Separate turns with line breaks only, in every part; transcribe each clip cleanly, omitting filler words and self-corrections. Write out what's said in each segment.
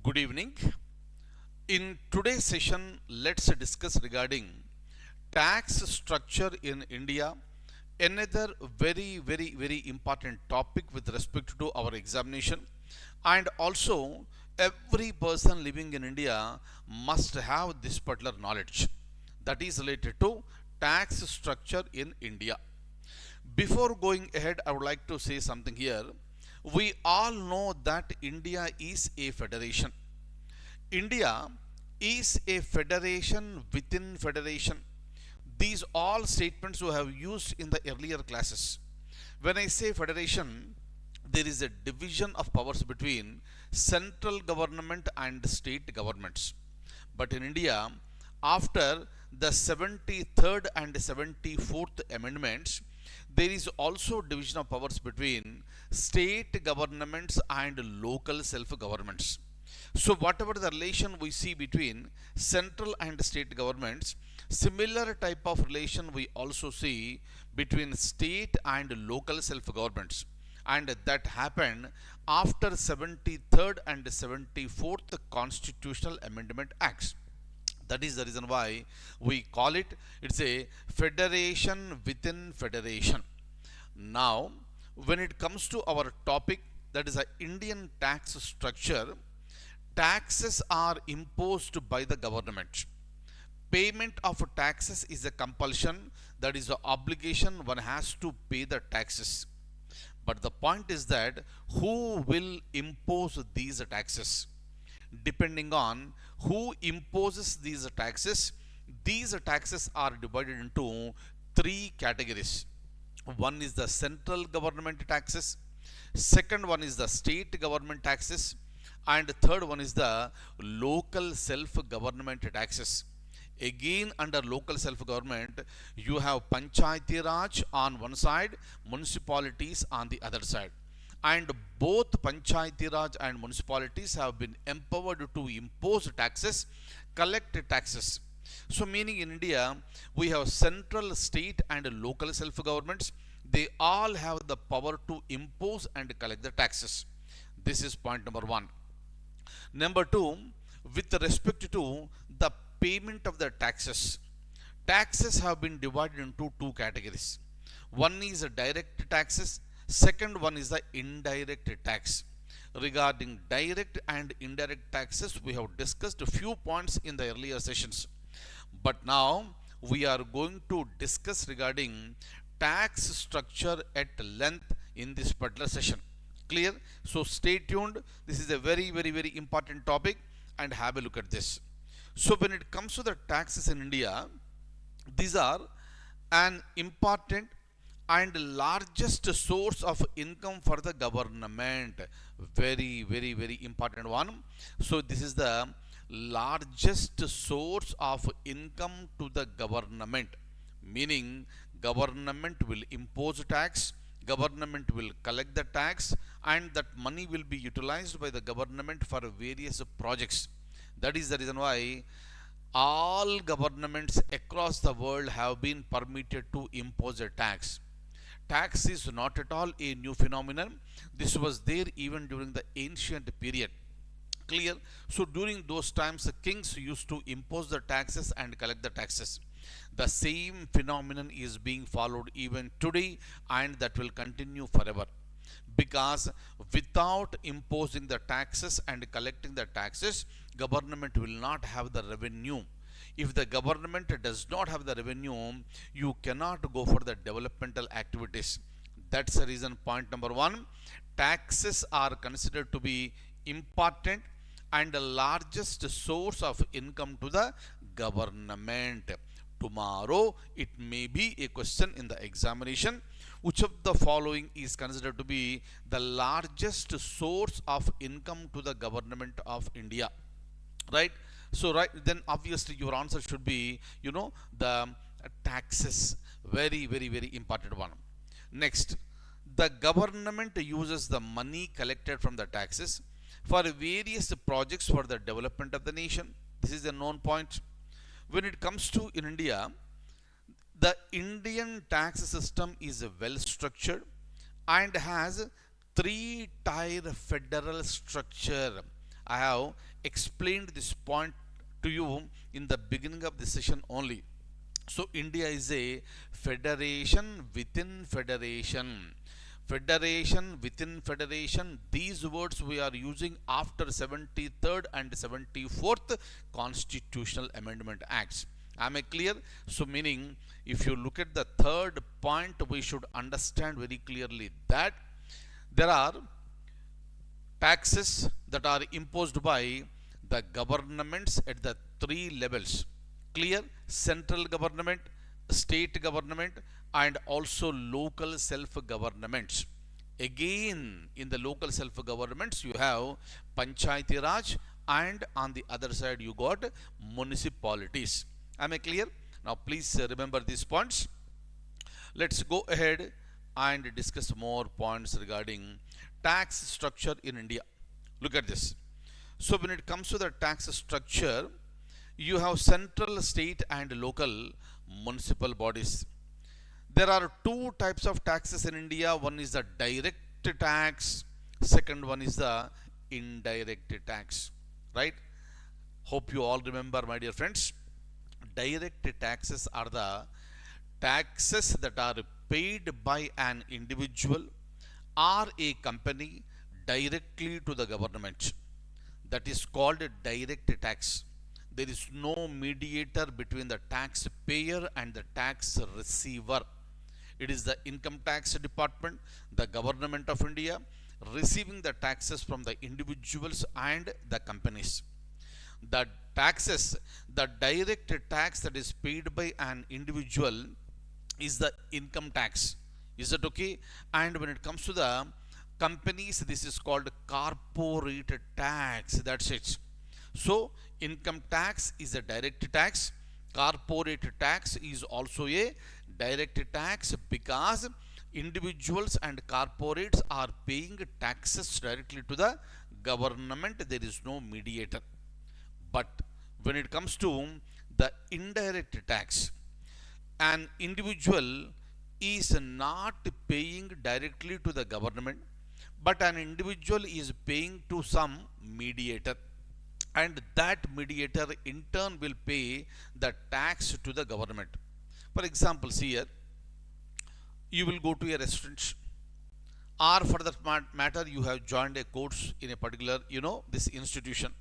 Good evening. In today's session, let's discuss regarding tax structure in India, another very important topic with respect to our examination, and also every person living in India must have this particular knowledge that is related to tax structure in India. Before going ahead, I would like to say something here. We all know that India is a federation. India is a federation within federation. These all statements we have used in the earlier classes. When I say federation, there is a division of powers between central government and state governments. But in India, after the 73rd and 74th amendments, there is also division of powers between state governments and local self governments. So whatever the relation we see between central and state governments, similar type of relation we also see between state and local self governments. And that happened after 73rd and 74th Constitutional Amendment Acts. That is the reason why we call it's a federation within federation. Now, when it comes to our topic, that is a Indian tax structure, taxes are imposed by the government. Payment of taxes is a compulsion, that is the obligation one has to pay the taxes. But the point is that who will impose these taxes? Depending on who imposes these taxes are divided into three categories. One is the central government taxes, second one is the state government taxes, and third one is the local self government taxes. Again, under local self government, you have Panchayati Raj on one side, municipalities on the other side. And both Panchayati Raj and municipalities have been empowered to impose taxes, collect taxes. So, meaning in India, we have central, state, and local self governments. They all have the power to impose and collect the taxes. This is point number one. Number two, with respect to the payment of the taxes, taxes have been divided into two categories. One is direct taxes, second one is the indirect tax. Regarding direct and indirect taxes, we have discussed a few points in the earlier sessions. But now we are going to discuss regarding tax structure at length in this particular session. Clear? So stay tuned. This is a very important topic and have a look at this. So when it comes to the taxes in India, these are an important and largest source of income for the government. Very important one. So this is the largest source of income to the government, meaning government will impose tax, government will collect the tax, and that money will be utilized by the government for various projects. That is the reason why all governments across the world have been permitted to impose a tax. Tax is not at all a new phenomenon. This was there even during the ancient period. Clear? So during those times, the kings used to impose the taxes and collect the taxes. The same phenomenon is being followed even today, and that will continue forever. Because without imposing the taxes and collecting the taxes, government will not have the revenue. If the government does not have the revenue, you cannot go for the developmental activities. That's the reason, point number one, taxes are considered to be important and the largest source of income to the government. Tomorrow, it may be a question in the examination. Which of the following is considered to be the largest source of income to the government of India? Right? So, right, then obviously your answer should be, the taxes. Very important one. Next, the government uses the money collected from the taxes for various projects for the development of the nation. This is a known point. When it comes to in India, the Indian tax system is well structured and has three-tier federal structure. I have explained this point to you in the beginning of the session only. So India is a federation within federation. Federation within federation. These words we are using after 73rd and 74th Constitutional Amendment Acts. Am I clear? So meaning, if you look at the third point, we should understand very clearly that there are taxes that are imposed by the governments at the three levels. Clear? Central government, state government, and also local self-governments. Again, in the local self-governments, you have Panchayati Raj, and on the other side, you got municipalities. Am I clear? Now, please remember these points. Let's go ahead and discuss more points regarding tax structure in India. Look at this. So when it comes to the tax structure, you have central, state, and local municipal bodies. There are two types of taxes in India. One is the direct tax, second one is the indirect tax. Right? Hope you all remember, my dear friends. Direct taxes are the taxes that are paid by an individual or a company directly to the government. That is called direct tax. There is no mediator between the taxpayer and the tax receiver. It is the income tax department, the government of India, receiving the taxes from the individuals and the companies. The taxes, the direct tax that is paid by an individual is the income tax. Is that okay? And when it comes to the companies, this is called corporate tax. That's it. So income tax is a direct tax. Corporate tax is also a direct tax because individuals and corporates are paying taxes directly to the government. There is no mediator. But when it comes to the indirect tax, an individual is not paying directly to the government, but an individual is paying to some mediator, and that mediator in turn will pay the tax to the government. For example, see here, you will go to a restaurant, or for that matter, you have joined a course in a particular, this institution.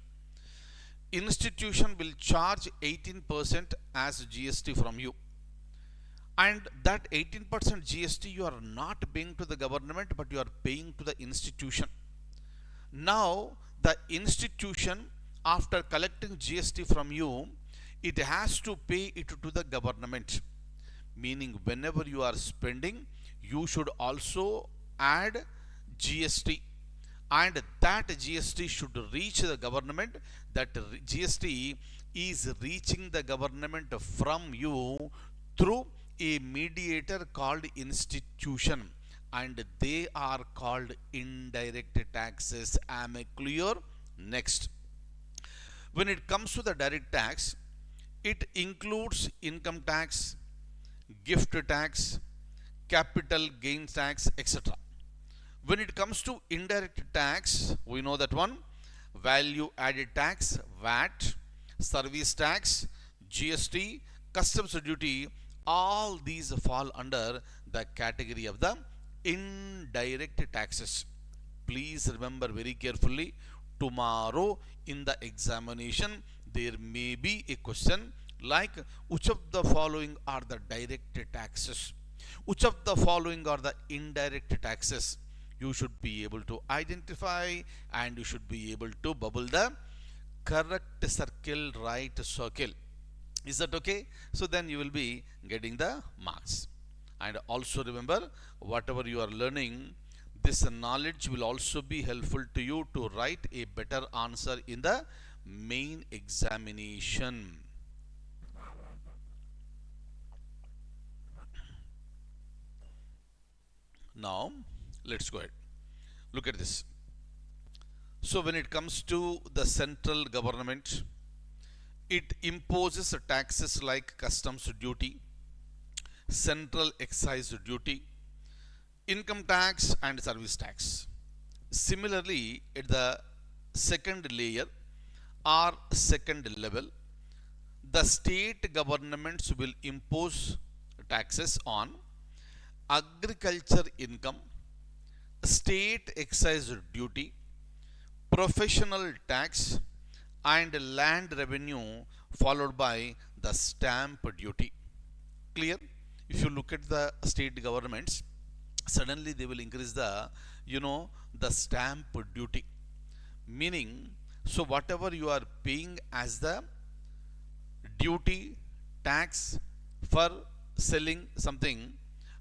Institution will charge 18% as GST from you. And that 18% GST you are not paying to the government, but you are paying to the institution. Now, the institution, after collecting GST from you, it has to pay it to the government. Meaning, whenever you are spending, you should also add GST. And that GST should reach the government. That GST is reaching the government from you through a mediator called institution, and they are called indirect taxes. Am I clear? Next, when it comes to the direct tax, it includes income tax, gift tax, capital gains tax, etc. When it comes to indirect tax, we know that one: value added tax, VAT, service tax, GST, customs duty. All these fall under the category of the indirect taxes. Please remember very carefully. Tomorrow in the examination, there may be a question like, which of the following are the direct taxes? Which of the following are the indirect taxes? You should be able to identify, and you should be able to bubble the correct circle, right circle. Is that okay? So then you will be getting the marks. And also remember, whatever you are learning, this knowledge will also be helpful to you to write a better answer in the main examination. Now, let's go ahead. Look at this. So when it comes to the central government, it imposes taxes like customs duty, central excise duty, income tax, and service tax. Similarly, at the second layer or second level, the state governments will impose taxes on agriculture income, state excise duty, professional tax, and land revenue, followed by the stamp duty. Clear? If you look at the state governments, suddenly they will increase the, the stamp duty. Meaning, so whatever you are paying as the duty, tax for selling something,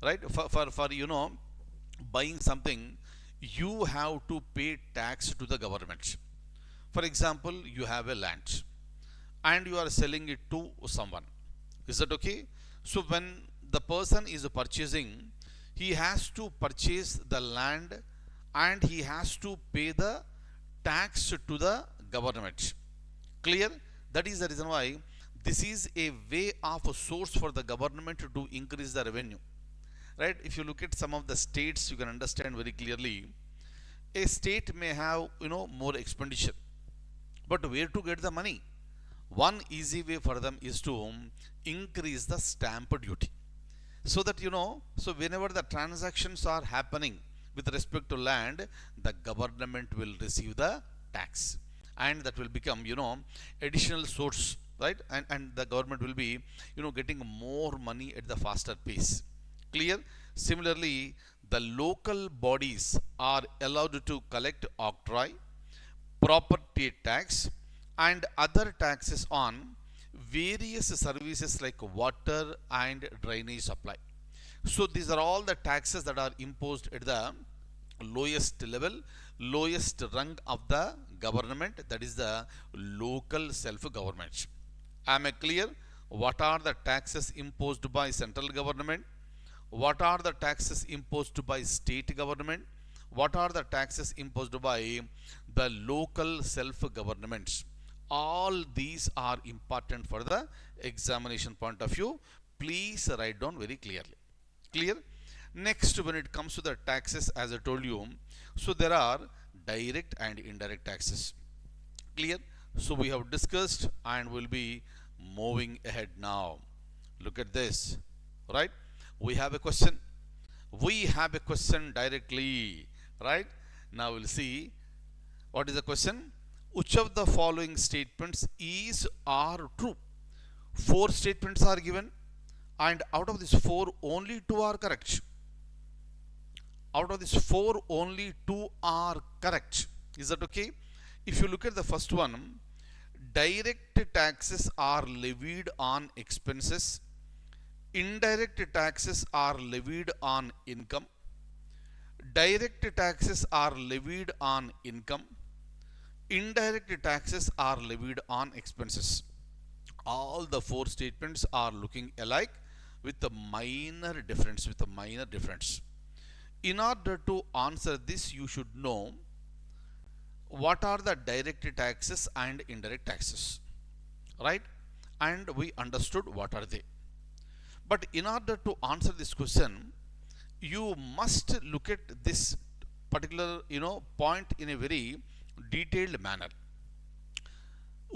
right? For buying something, you have to pay tax to the government. For example, you have a land and you are selling it to someone. Is that okay? So when the person is purchasing, he has to purchase the land and he has to pay the tax to the government. Clear? That is the reason why this is a way of a source for the government to increase the revenue. Right? If you look at some of the states, you can understand very clearly. A state may have more expenditure, but where to get the money? One easy way for them is to increase the stamp duty. So that so whenever the transactions are happening with respect to land, the government will receive the tax, and that will become additional source, right? And the government will be getting more money at the faster pace. Clear? Similarly, the local bodies are allowed to collect octroi, property tax, and other taxes on various services like water and drainage supply. So these are all the taxes that are imposed at the lowest level, lowest rung of the government, that is the local self-government. Am I clear? What are the taxes imposed by central government? What are the taxes imposed by state government? What are the taxes imposed by the local self-governments? All these are important for the examination point of view. Please write down very clearly. Clear? Next, when it comes to the taxes, as I told you, so there are direct and indirect taxes. Clear? So we have discussed and will be moving ahead now. Look at this, right? We have a question. We have a question directly, right? Now we'll see what is the question. Which of the following statements is or true? 4 statements are given, and out of these 4, only 2 are correct. Out of these 4, only 2 are correct. Is that okay? If you look at the first one, direct taxes are levied on expenses, indirect taxes are levied on income, direct taxes are levied on income, indirect taxes are levied on expenses. All the 4 statements are looking alike with a minor difference. In order to answer this, you should know what are the direct taxes and indirect taxes, right? And we understood what are they. But in order to answer this question, you must look at this particular point in a very detailed manner.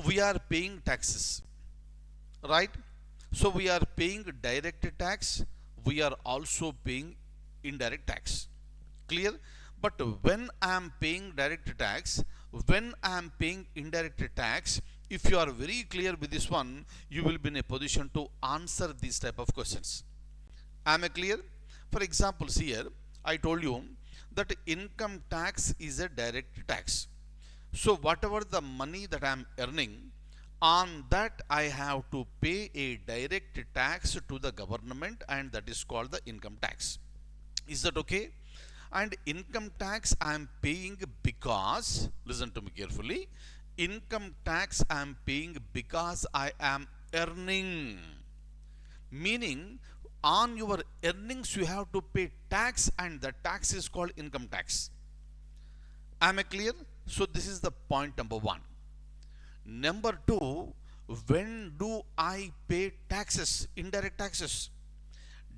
We are paying taxes, right? So we are paying direct tax, we are also paying indirect tax. Clear? But when I am paying direct tax, when I am paying indirect tax, if you are very clear with this one, you will be in a position to answer these type of questions. Am I clear? For example, here I told you that income tax is a direct tax. So whatever the money that I am earning, on that I have to pay a direct tax to the government, and that is called the income tax. Is that okay? And income tax I am paying because, listen to me carefully, income tax I am paying because I am earning. Meaning, on your earnings you have to pay tax, and the tax is called income tax. Am I clear? So this is the point number 1. Number 2, when do I pay taxes, indirect taxes?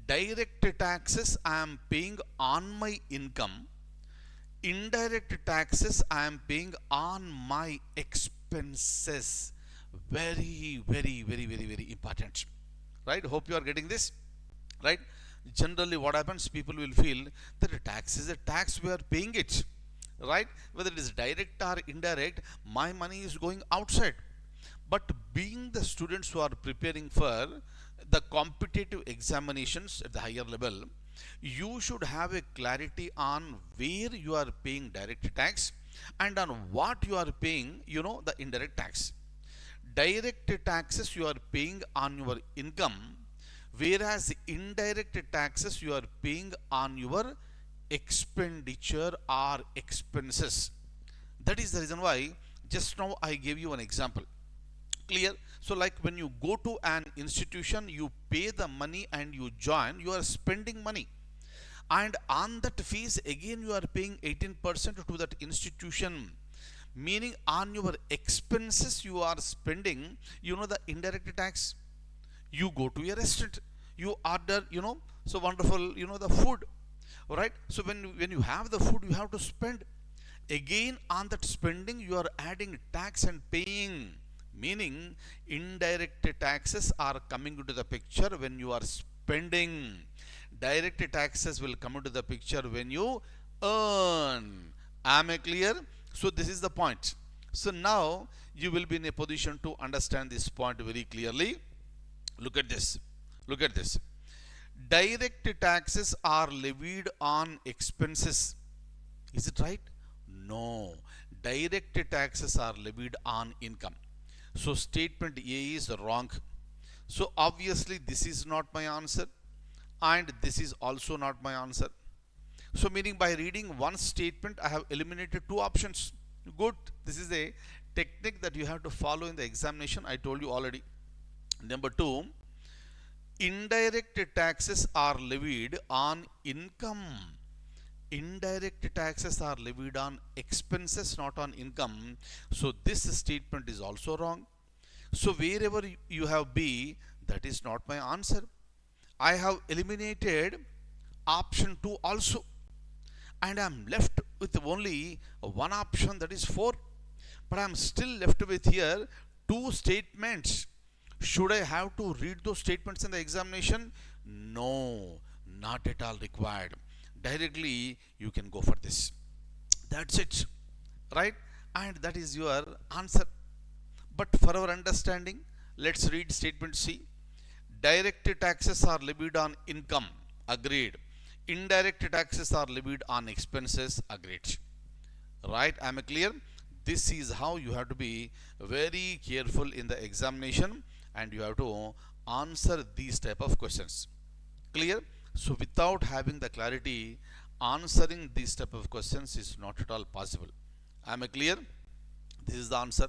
Direct taxes I am paying on my income. Indirect taxes I am paying on my expenses. Very important. Right? Hope you are getting this. Right? Generally, what happens? People will feel that a tax is a tax, we are paying it. Right? Whether it is direct or indirect, my money is going outside. But being the students who are preparing for the competitive examinations at the higher level, you should have a clarity on where you are paying direct tax and on what you are paying, the indirect tax. Direct taxes you are paying on your income, whereas indirect taxes you are paying on your expenditure or expenses. That is the reason why just now I gave you an example. Clear? So like when you go to an institution, you pay the money and you join, you are spending money, and on that fees again you are paying 18% to that institution, meaning on your expenses you are spending, the indirect tax. You go to a restaurant, you order, so wonderful, the food, right? So when you have the food, you have to spend. Again on that spending you are adding tax and paying, meaning indirect taxes are coming into the picture when you are spending. Direct taxes will come into the picture when you earn. Am I clear? So this is the point. So now you will be in a position to understand this point very clearly. Look at this. Look at this. Direct taxes are levied on expenses. Is it right? No. Direct taxes are levied on income. So statement A is wrong. So obviously this is not my answer, and this is also not my answer. So meaning by reading one statement I have eliminated two options. Good. This is a technique that you have to follow in the examination. I told you already. Number two, indirect taxes are levied on income. Indirect taxes are levied on expenses, not on income. So this statement is also wrong. So wherever you have B, that is not my answer. I have eliminated option 2 also, and I am left with only one option, that is 4. But I am still left with here two statements. Should I have to read those statements in the examination? No, not at all required. Directly you can go for this. That's it, right? And that is your answer. But for our understanding, let's read statement C. Direct taxes are levied on income. Agreed. Indirect taxes are levied on expenses. Agreed. Right? Am I clear? This is how you have to be very careful in the examination, and you have to answer these type of questions. Clear? So without having the clarity, answering these type of questions is not at all possible. Am I clear? This is the answer.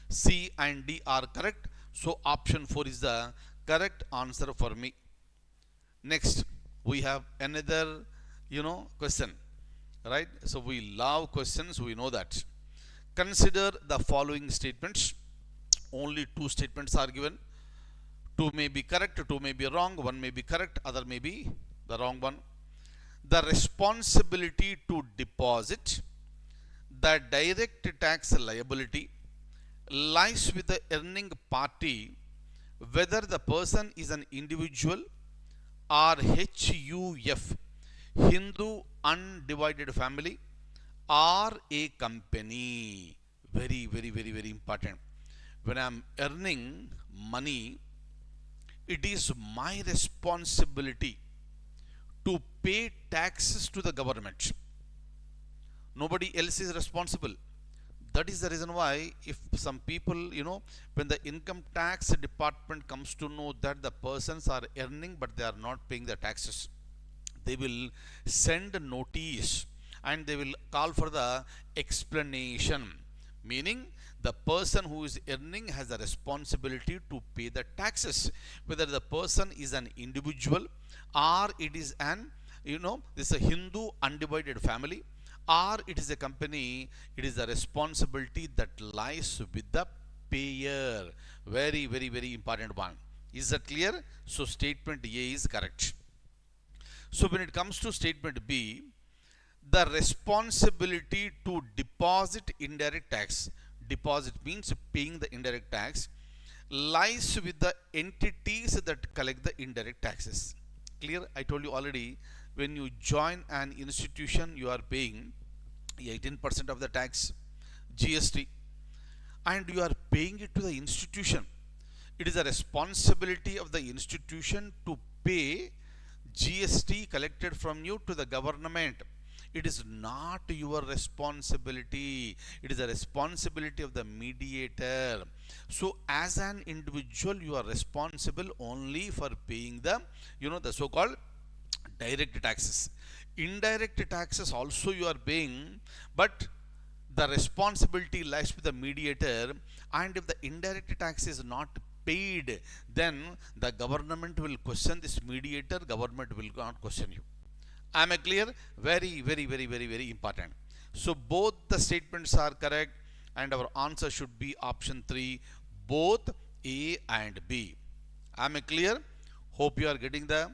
C and D are correct. So option 4 is the correct answer for me. Next, we have another, question. Right? So we love questions. We know that. Consider the following statements. Only two statements are given. Two may be correct, two may be wrong, one may be correct, other may be the wrong one. The responsibility to deposit the direct tax liability lies with the earning party, whether the person is an individual or HUF, Hindu undivided family, or a company. Very important. When I am earning money, it is my responsibility to pay taxes to the government. Nobody else is responsible. That is the reason why if some people, when the income tax department comes to know that the persons are earning but they are not paying the taxes, they will send a notice and they will call for the explanation, meaning the person who is earning has a responsibility to pay the taxes, whether the person is an individual or it is an, this is a Hindu undivided family, or it is a company. It is a responsibility that lies with the payer. Very important one. Is that clear? So statement A is correct. So when it comes to statement B, the responsibility to deposit indirect tax, deposit means paying the indirect tax, lies with the entities that collect the indirect taxes. Clear? I told you already, when you join an institution, you are paying 18% of the tax, GST, and you are paying it to the institution. It is a responsibility of the institution to pay GST collected from you to the government. It is not your responsibility. It is a responsibility of the mediator. So as an individual, you are responsible only for paying the, the so-called direct taxes. Indirect taxes also you are paying, but the responsibility lies with the mediator, and if the indirect tax is not paid, then the government will question this mediator, government will not question you. Am I clear? Very, very, very, very, very important. So both the statements are correct, and our answer should be option 3, both A and B. Am I clear? Hope you are getting the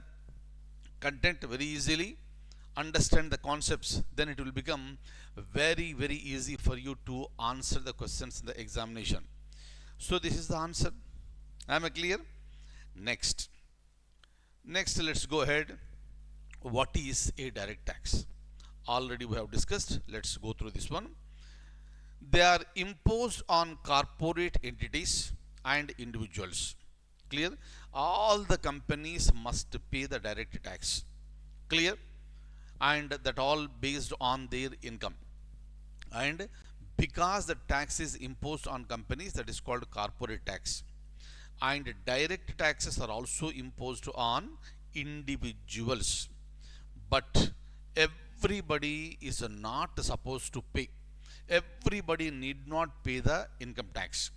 content very easily. Understand the concepts, then it will become very, very easy for you to answer the questions in the examination. So this is the answer. Am I clear? Next, let's go ahead. What is a direct tax? Already we have discussed. Let's go through this one. They are imposed on corporate entities and individuals. Clear? All the companies must pay the direct tax. Clear? And that all based on their income. And because the tax is imposed on companies, that is called corporate tax. And direct taxes are also imposed on individuals. But everybody is not supposed to pay. Everybody need not pay the income tax.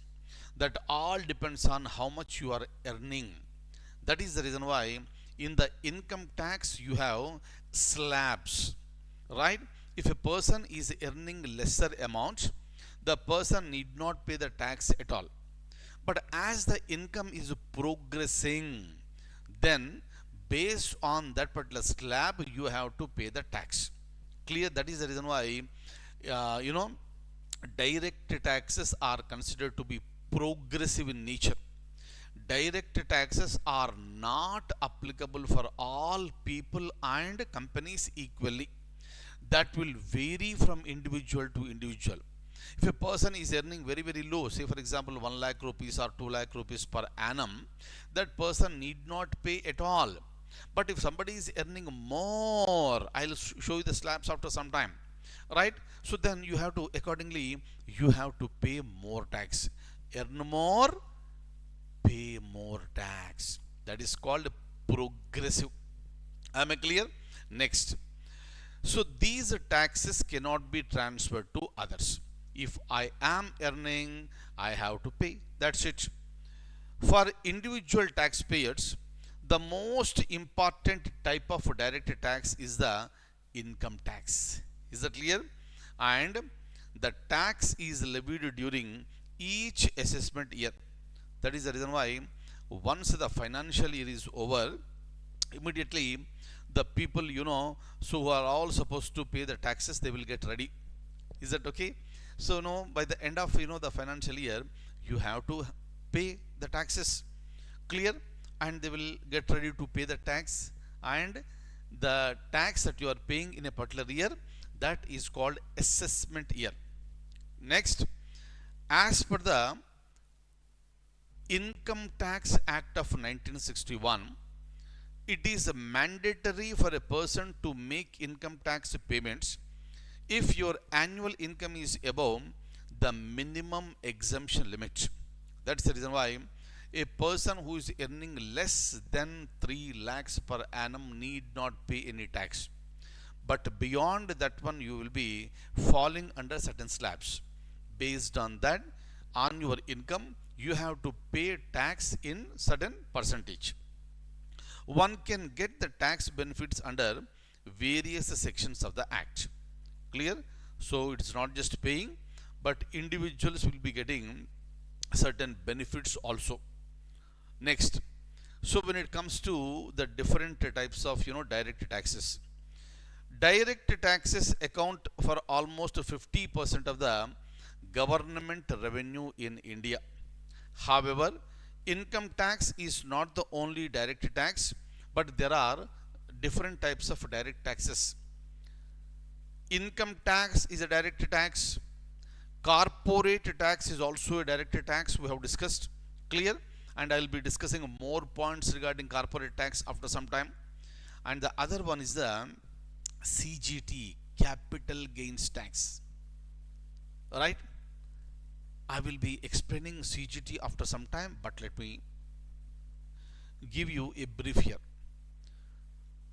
That all depends on how much you are earning. That is the reason why in the income tax you have slabs, right? If a person is earning lesser amount, the person need not pay the tax at all. But as the income is progressing, then based on that particular slab, you have to pay the tax. Clear? That is the reason why, direct taxes are considered to be progressive in nature. Direct taxes are not applicable for all people and companies equally. That will vary from individual to individual. If a person is earning very, very low, say for example 1 lakh rupees or 2 lakh rupees per annum, that person need not pay at all. But if somebody is earning more, I'll show you the slabs after some time, right? So then you have to, accordingly, you have to pay more tax. Earn more, pay more tax. That is called progressive. Am I clear? Next. So these taxes cannot be transferred to others. If I am earning, I have to pay. That's it. For individual taxpayers, the most important type of direct tax is the income tax. Is that clear? And the tax is levied during each assessment year. That is the reason why once the financial year is over, immediately the people, so who are all supposed to pay the taxes, they will get ready. Is that okay? So, by the end of, the financial year, you have to pay the taxes. Clear? And they will get ready to pay the tax. And the tax that you are paying in a particular year, that is called assessment year. Next, as per the Income Tax Act of 1961, it is mandatory for a person to make income tax payments if your annual income is above the minimum exemption limit. That's the reason why a person who is earning less than 3 lakhs per annum need not pay any tax. But beyond that one, you will be falling under certain slabs. Based on that, on your income, you have to pay tax in certain percentage. One can get the tax benefits under various sections of the Act. Clear? So it's not just paying, but individuals will be getting certain benefits also. Next, so when it comes to the different types of direct taxes, Direct taxes account for almost 50% of the government revenue in India. However, income tax is not the only direct tax, but there are different types of direct taxes. Income tax is a direct tax. Corporate tax is also a direct tax. We have discussed. Clear? And I will be discussing more points regarding corporate tax after some time. And the other one is the CGT, capital gains tax. Right? I will be explaining CGT after some time, but let me give you a brief here.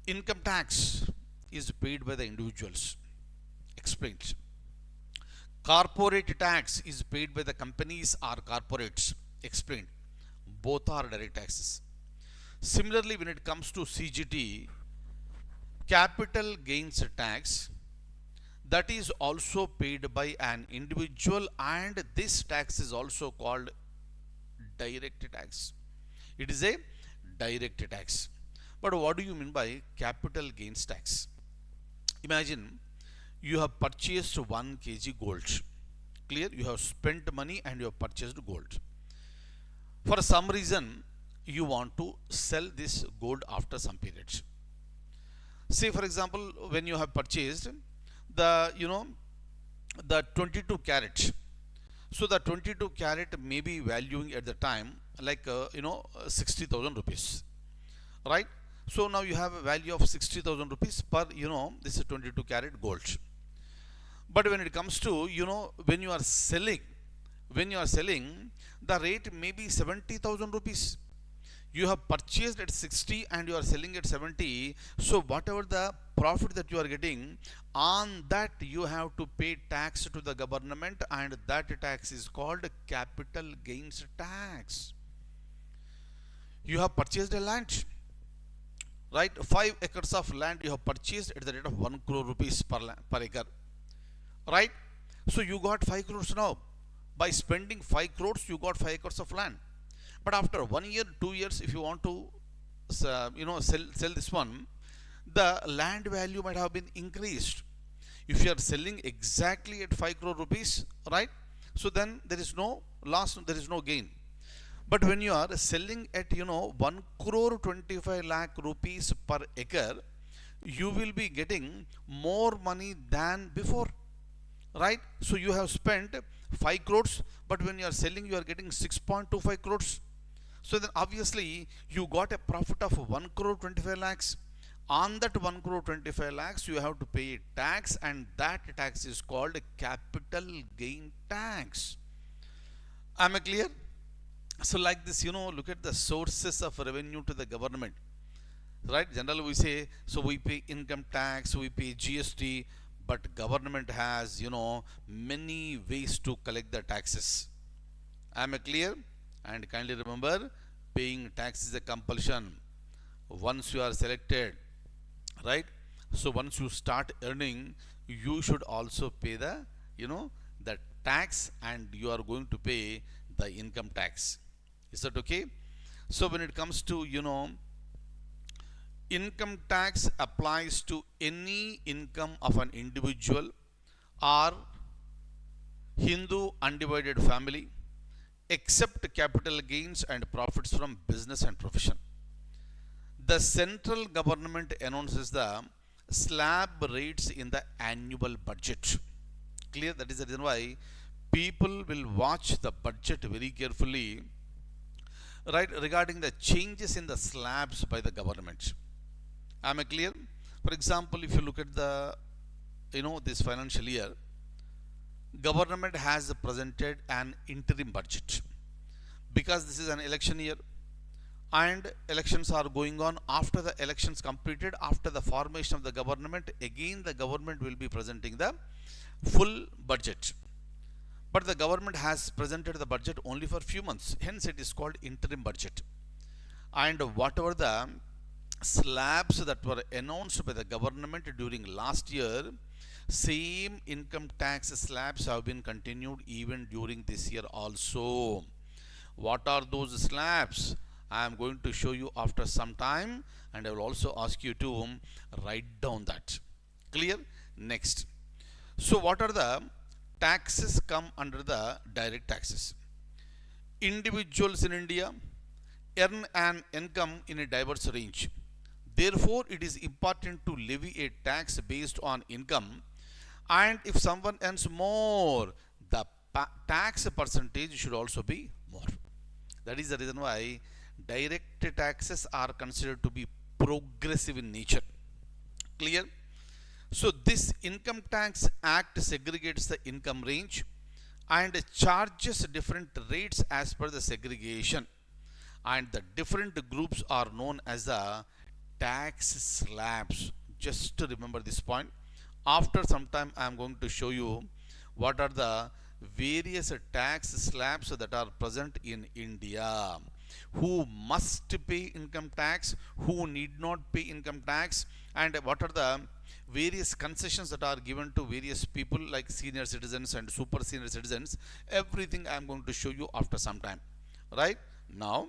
Income tax is paid by the individuals. Explained. Corporate tax is paid by the companies or corporates. Explained. Both are direct taxes. Similarly, when it comes to CGT, capital gains tax, that is also paid by an individual, and this tax is also called direct tax. It is a direct tax. But what do you mean by capital gains tax? Imagine you have purchased 1 kg gold. Clear? You have spent money and you have purchased gold. For some reason, you want to sell this gold after some period. Say for example, when you have purchased the the 22 carat, so the 22 carat may be valuing at the time like 60,000 rupees, right? So now you have a value of 60,000 rupees per this is 22 carat gold. But when it comes to when you are selling, the rate may be 70,000 rupees. You have purchased at 60 and you are selling at 70. So whatever the profit that you are getting, on that you have to pay tax to the government, and that tax is called capital gains tax. You have purchased a land, right? 5 acres of land you have purchased at the rate of 1 crore rupees per acre, right? So you got 5 crores now. By spending 5 crores, you got 5 acres of land. But after 1 year, 2 years, if you want to sell this one, the land value might have been increased. If you are selling exactly at 5 crore rupees, right? So then there is no loss, there is no gain. But when you are selling at 1 crore 25 lakh rupees per acre, you will be getting more money than before, right? So you have spent 5 crores, but when you are selling, you are getting 6.25 crores. So then obviously you got a profit of 1 crore 25 lakhs. On that 1 crore 25 lakhs, you have to pay a tax, and that tax is called capital gain tax. Am I clear? So like this, look at the sources of revenue to the government, right? Generally we say, so we pay income tax, we pay GST, but government has, many ways to collect the taxes. Am I clear? And kindly remember, paying tax is a compulsion once you are selected, right? So once you start earning, you should also pay the the tax, and you are going to pay the income tax. Is that okay? So when it comes to income tax applies to any income of an individual or Hindu undivided family, except capital gains and profits from business and profession. The central government announces the slab rates in the annual budget. Clear? That is the reason why people will watch the budget very carefully, right, regarding the changes in the slabs by the government. Am I clear? For example, if you look at the this financial year, government has presented an interim budget because this is an election year and elections are going on. After the elections completed, after the formation of the government, again the government will be presenting the full budget. But the government has presented the budget only for few months, hence it is called interim budget. And whatever the slabs that were announced by the government during last year, same income tax slabs have been continued even during this year also. What are those slabs? I am going to show you after some time, and I will also ask you to write down that. Clear? Next. So what are the taxes come under the direct taxes? Individuals in India earn an income in a diverse range. Therefore, it is important to levy a tax based on income, and if someone earns more, the tax percentage should also be more. That is the reason why direct taxes are considered to be progressive in nature. Clear? So this income tax act segregates the income range and charges different rates as per the segregation, and the different groups are known as the tax slabs. Just to remember this point. After some time I am going to show you what are the various tax slabs that are present in India. Who must pay income tax, who need not pay income tax, and what are the various concessions that are given to various people like senior citizens and super senior citizens. Everything I am going to show you after some time. Right? Now,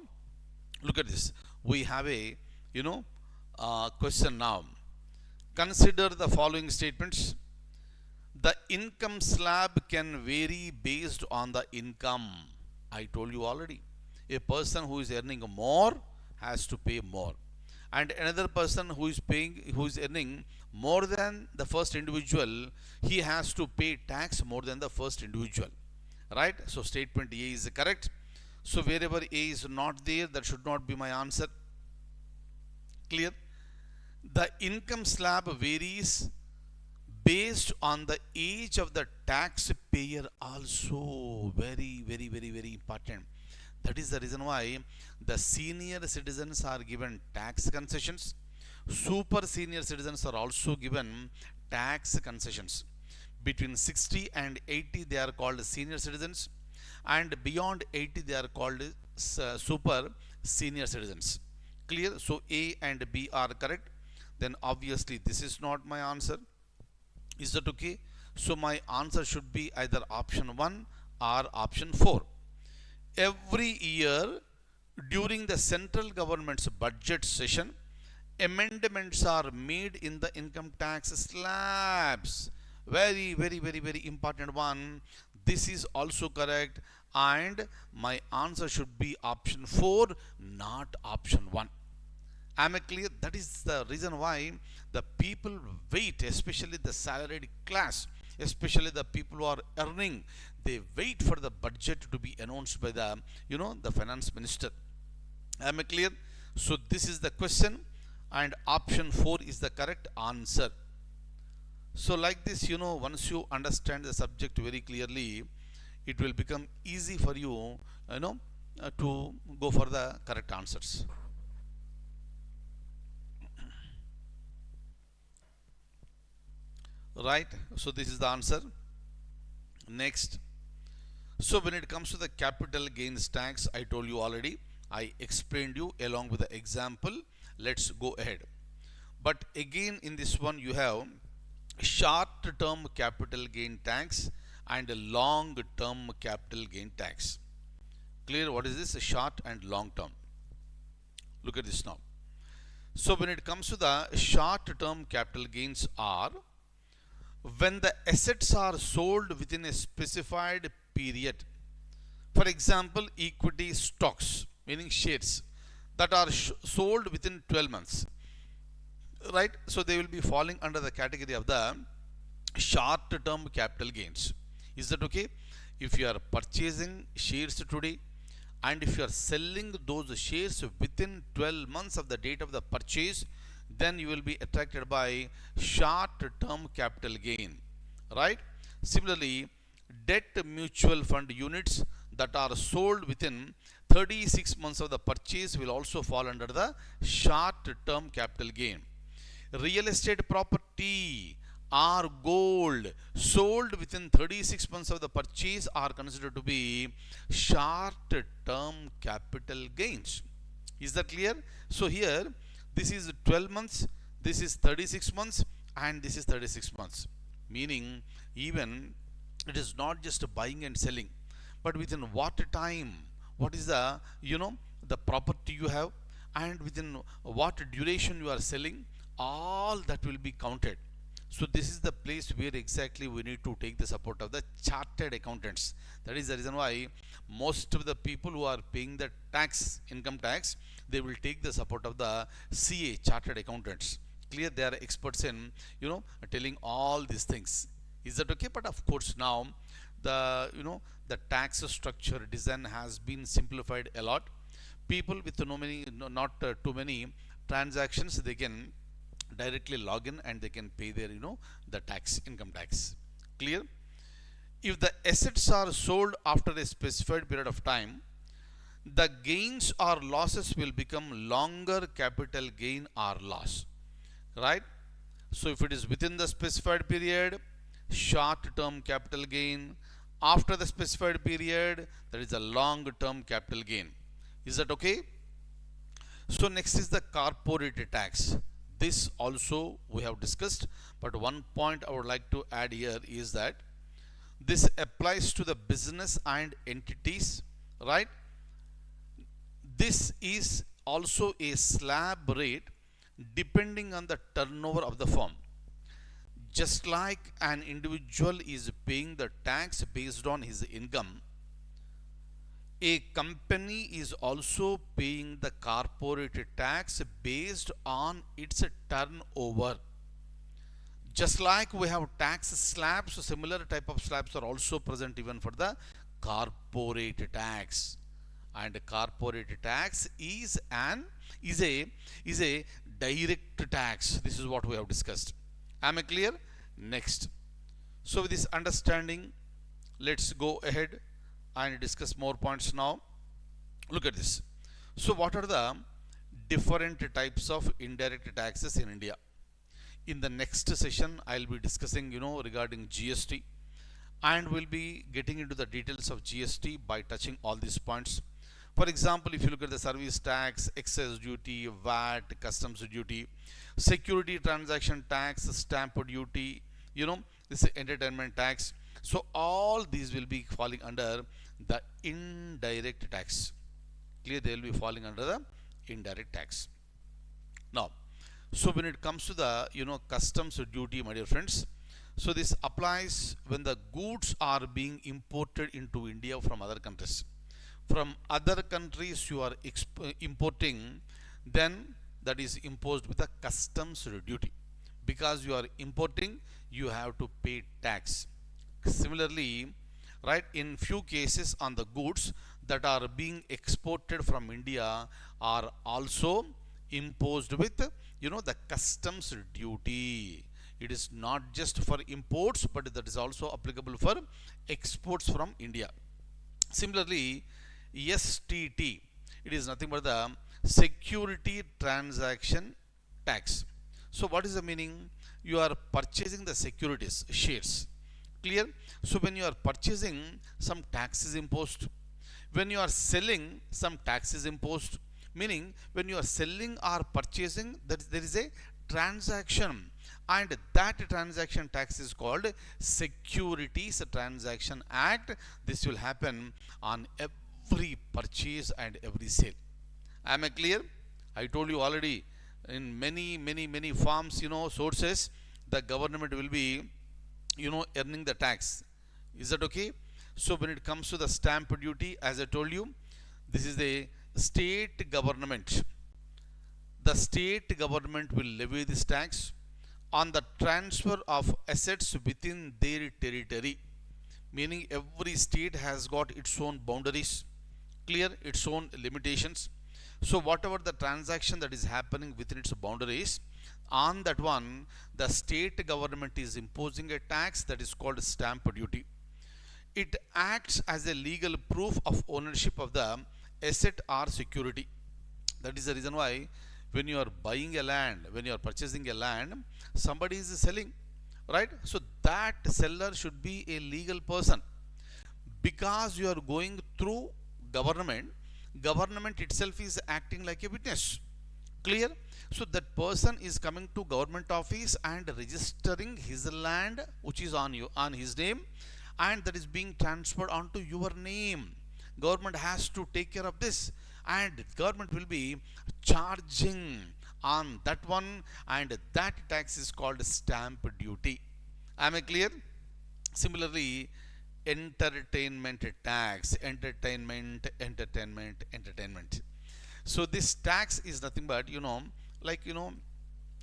look at this. We have a question now. Consider the following statements. The income slab can vary based on the income. I told you already. A person who is earning more has to pay more, and another person who is earning more than the first individual, he has to pay tax more than the first individual. Right? So statement A is correct. So wherever A is not there, that should not be my answer. Clear? The income slab varies based on the age of the taxpayer also. Very, very, very, very important. That is the reason why the senior citizens are given tax concessions. Super senior citizens are also given tax concessions. Between 60 and 80 they are called senior citizens, and beyond 80 they are called super senior citizens. Clear? So A and B are correct. Then obviously this is not my answer. Is that okay? So my answer should be either option 1 or option 4. Every year during the central government's budget session, amendments are made in the income tax slabs. Very, very, very, very important one. This is also correct, and my answer should be option 4, not option 1. Am I clear? That is the reason why the people wait, especially the salaried class, especially the people who are earning, they wait for the budget to be announced by the finance minister. Am I clear? So this is the question, and option 4 is the correct answer. So like this, once you understand the subject very clearly, it will become easy for you, to go for the correct answers. Right? So this is the answer. Next. So when it comes to the capital gains tax, I told you already. I explained you along with the example. Let's go ahead. But again in this one you have short term capital gain tax and a long term capital gain tax. Clear? What is this? Short and long term. Look at this now. So when it comes to the short term capital gains are when the assets are sold within a specified period. For example, equity stocks, meaning shares that are sold within 12 months. Right? So they will be falling under the category of the short term capital gains. Is that okay? If you are purchasing shares today and if you are selling those shares within 12 months of the date of the purchase, then you will be attracted by short term capital gain. Right? Similarly, debt mutual fund units that are sold within 36 months of the purchase will also fall under the short term capital gain. Real estate property or gold sold within 36 months of the purchase are considered to be short term capital gains. Is that clear? So here this is 12 months, this is 36 months, and this is 36 months. Meaning even it is not just buying and selling, but within what time, what is the the property you have, and within what duration you are selling, all that will be counted. So this is the place where exactly we need to take the support of the chartered accountants. That is the reason why most of the people who are paying the tax, income tax, they will take the support of the CA, chartered accountants. Clear? They are experts in, telling all these things. Is that okay? But of course now the tax structure design has been simplified a lot. People with not too many transactions, they can directly log in and they can pay their the tax, income tax. Clear? If the assets are sold after a specified period of time, the gains or losses will become longer capital gain or loss, right? So if it is within the specified period, short term capital gain. After the specified period, there is a long term capital gain. Is that okay? So next is the corporate tax. This also we have discussed, but one point I would like to add here is that this applies to the business and entities, right? This is also a slab rate depending on the turnover of the firm. Just like an individual is paying the tax based on his income, a company is also paying the corporate tax based on its turnover. Just like we have tax slabs, similar type of slabs are also present even for the corporate tax. And corporate tax is a direct tax. This is what we have discussed. Am I clear? Next. So with this understanding, let's go ahead and discuss more points now. Look at this. So what are the different types of indirect taxes in India? In the next session, I'll be discussing, regarding GST, and we'll be getting into the details of GST by touching all these points. For example, if you look at the service tax, excess duty, VAT, customs duty, security transaction tax, stamp duty, this is entertainment tax. So all these will be falling under the indirect tax. Clear? They will be falling under the indirect tax. Now, so when it comes to the customs duty, my dear friends, so this applies when the goods are being imported into India from other countries. From other countries you are importing, then that is imposed with a customs duty. Because you are importing, you have to pay tax. Similarly, right, in few cases on the goods that are being exported from India are also imposed with the customs duty. It is not just for imports, but that is also applicable for exports from India. Similarly, STT, it is nothing but the security transaction tax. So what is the meaning? You are purchasing the securities, shares. Clear? So when you are purchasing, some tax is imposed. When you are selling, some tax is imposed. Meaning, when you are selling or purchasing, there is a transaction, and that transaction tax is called Securities Transaction Act. This will happen on every purchase and every sale. Am I clear? I told you already, in many forms, sources, the government will be earning the tax. Is that okay? So when it comes to the stamp duty, as I told you, this is the state government. The state government will levy this tax on the transfer of assets within their territory. Meaning every state has got its own boundaries, clear, its own limitations. So whatever the transaction that is happening within its boundaries, on that one, the state government is imposing a tax that is called stamp duty. It acts as a legal proof of ownership of the asset or security. That is the reason why when you are buying a land, when you are purchasing a land, somebody is selling, right? So that seller should be a legal person. Because you are going through government itself is acting like a witness. Clear? So that person is coming to government office and registering his land, which is on his name, and that is being transferred onto your name. Government has to take care of this, and government will be charging on that one, and that tax is called stamp duty. Am I clear? Similarly, entertainment tax, entertainment. So this tax is nothing but like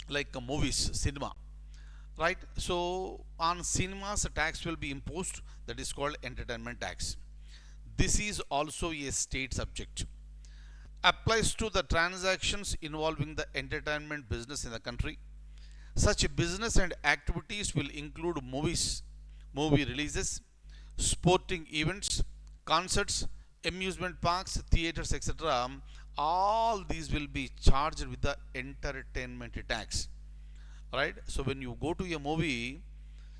like movies, cinema, right? So on cinemas, a tax will be imposed, that is called entertainment tax. This is also a state subject. Applies to the transactions involving the entertainment business in the country. Such business and activities will include movies, movie releases, sporting events, concerts, amusement parks, theaters, etc. All these will be charged with the entertainment tax. Right? So when you go to a movie,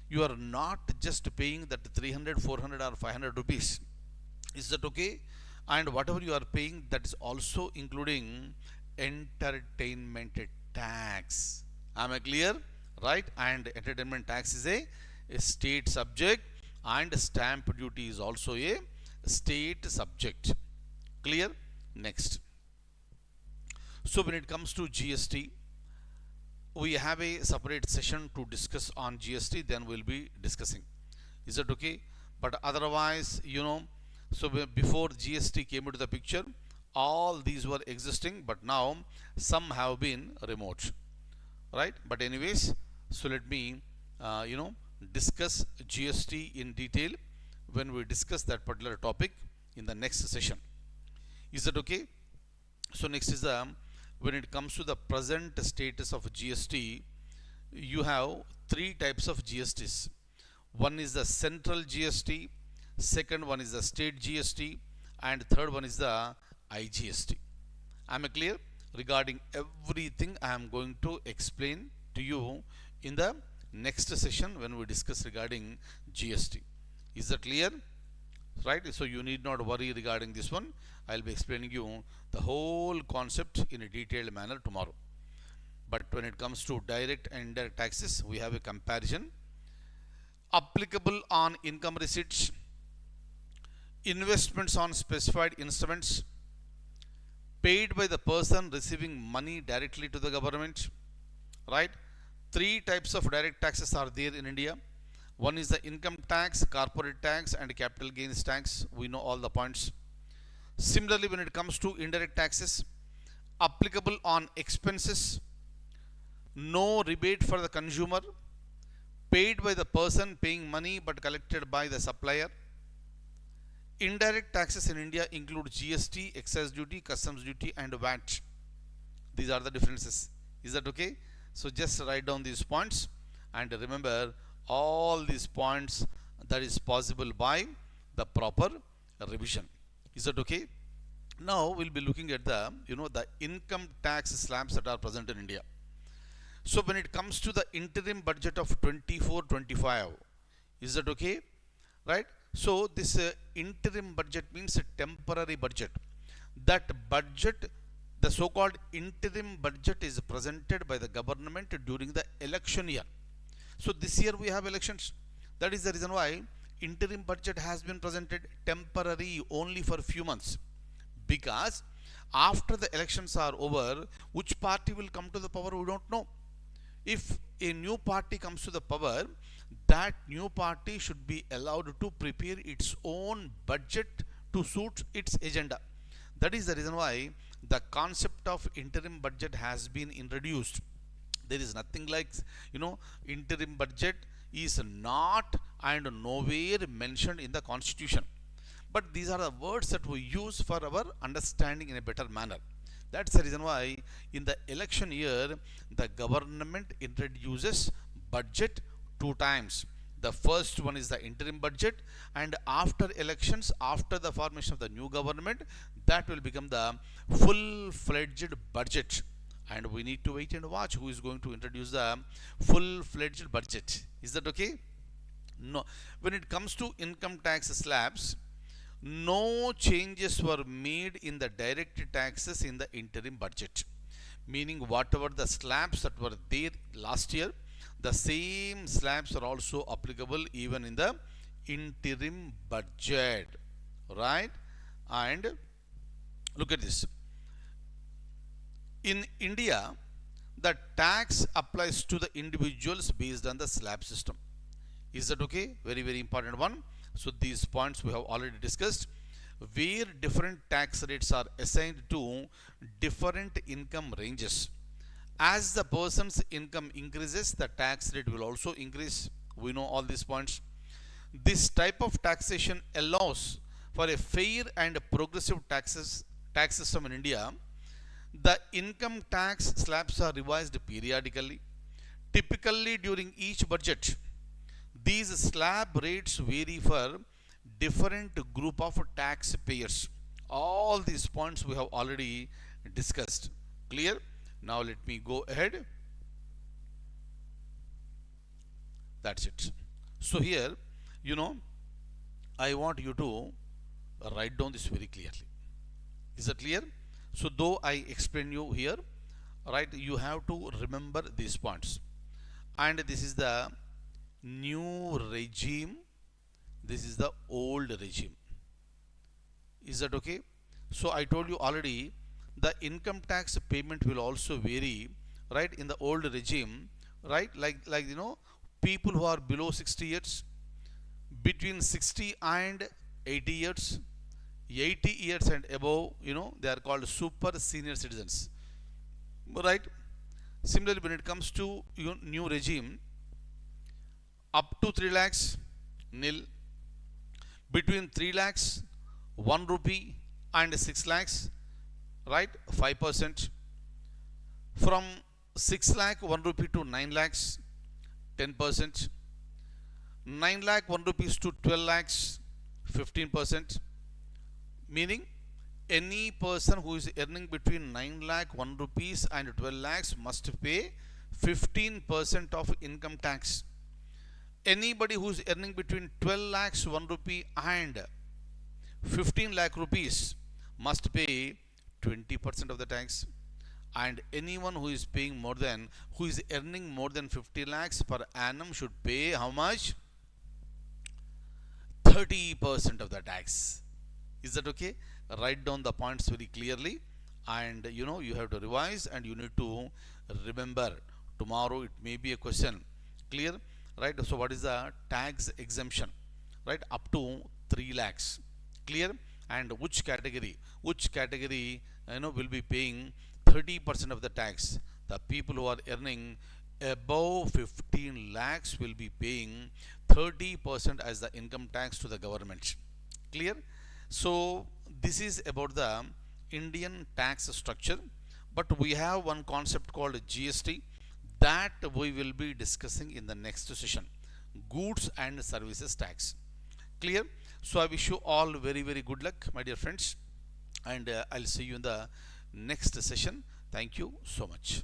you are not just paying that 300, 400, or 500 rupees. Is that okay? And whatever you are paying, that is also including entertainment tax. Am I clear? Right? And entertainment tax is a state subject, and stamp duty is also a state subject. Clear? Next. So when it comes to GST, we have a separate session to discuss on GST, then we'll be discussing. Is that okay? But otherwise, so before GST came into the picture, all these were existing, but now some have been removed, right? But anyways, so let me, discuss GST in detail when we discuss that particular topic in the next session. Is that okay? So next is when it comes to the present status of GST, you have three types of GSTs. One is the central GST, second one is the state GST, and third one is the IGST. Am I clear? Regarding everything, I am going to explain to you in the next session when we discuss regarding GST. Is that clear? Right? So you need not worry regarding this one. I'll be explaining you the whole concept in a detailed manner tomorrow. But when it comes to direct and indirect taxes, we have a comparison. Applicable on income receipts, investments on specified instruments, paid by the person receiving money directly to the government, right? Three types of direct taxes are there in India. One is the income tax, corporate tax, and capital gains tax. We know all the points. Similarly, when it comes to indirect taxes, applicable on expenses, no rebate for the consumer, paid by the person paying money but collected by the supplier. Indirect taxes in India include GST, excise duty, customs duty, and VAT. These are the differences. Is that okay? So just write down these points and remember all these points that is possible by the proper revision. Is that okay? Now we'll be looking at the the income tax slabs that are present in India. So when it comes to the interim budget of 24-25, is that okay? Right? So this interim budget means a temporary budget. That budget, the so-called interim budget, is presented by the government during the election year. So this year we have elections. That is the reason why interim budget has been presented temporary only for a few months. Because after the elections are over, which party will come to the power, we don't know. If a new party comes to the power, that new party should be allowed to prepare its own budget to suit its agenda. That is the reason why the concept of interim budget has been introduced. There is nothing like, interim budget is not and nowhere mentioned in the constitution. But these are the words that we use for our understanding in a better manner. That's the reason why in the election year, the government introduces budget two times. The first one is the interim budget, and after elections, after the formation of the new government, that will become the full-fledged budget. And we need to wait and watch who is going to introduce the full-fledged budget. Is that okay? No. When it comes to income tax slabs, no changes were made in the direct taxes in the interim budget. Meaning whatever the slabs that were there last year, the same slabs are also applicable even in the interim budget. Right? And look at this. In India, the tax applies to the individuals based on the slab system. Is that okay? Very, very important one. So these points we have already discussed, where different tax rates are assigned to different income ranges. As the person's income increases, the tax rate will also increase. We know all these points. This type of taxation allows for a fair and progressive tax system in India. The income tax slabs are revised periodically, typically during each budget. These slab rates vary for different group of taxpayers. All these points we have already discussed. Clear? Now let me go ahead. That's it. So here, you know, I want you to write down this very clearly. Is that clear? So though I explain you here, right, you have to remember these points. And this is the new regime. This is the old regime. Is that okay? So I told you already, the income tax payment will also vary, right? In the old regime, right? Like people who are below 60 years, between 60 and 80 years, 80 years and above, they are called super senior citizens, right? Similarly, when it comes to new regime, up to 3 lakhs, nil. Between 3 lakhs, 1 rupee and 6 lakhs, right? 5%. From 6 lakh 1 rupee to 9 lakhs, 10%. 9 lakh 1 rupees to 12 lakhs, 15%. Meaning any person who is earning between 9 lakh 1 rupees and 12 lakhs must pay 15% of income tax. Anybody who is earning between 12 lakhs 1 rupee and 15 lakh rupees must pay 20% of the tax. And anyone who is earning more than 50 lakhs per annum should pay how much? 30% of the tax. Is that okay? Write down the points very clearly, and you have to revise and you need to remember. Tomorrow it may be a question. Clear? Right? So what is the tax exemption? Right? Up to 3 lakhs. Clear? And which category will be paying 30% of the tax? The people who are earning above 15 lakhs will be paying 30% as the income tax to the government. Clear? So this is about the Indian tax structure, but we have one concept called GST that we will be discussing in the next session, goods and services tax. Clear? So I wish you all very, very good luck, my dear friends, and I'll see you in the next session. Thank you so much.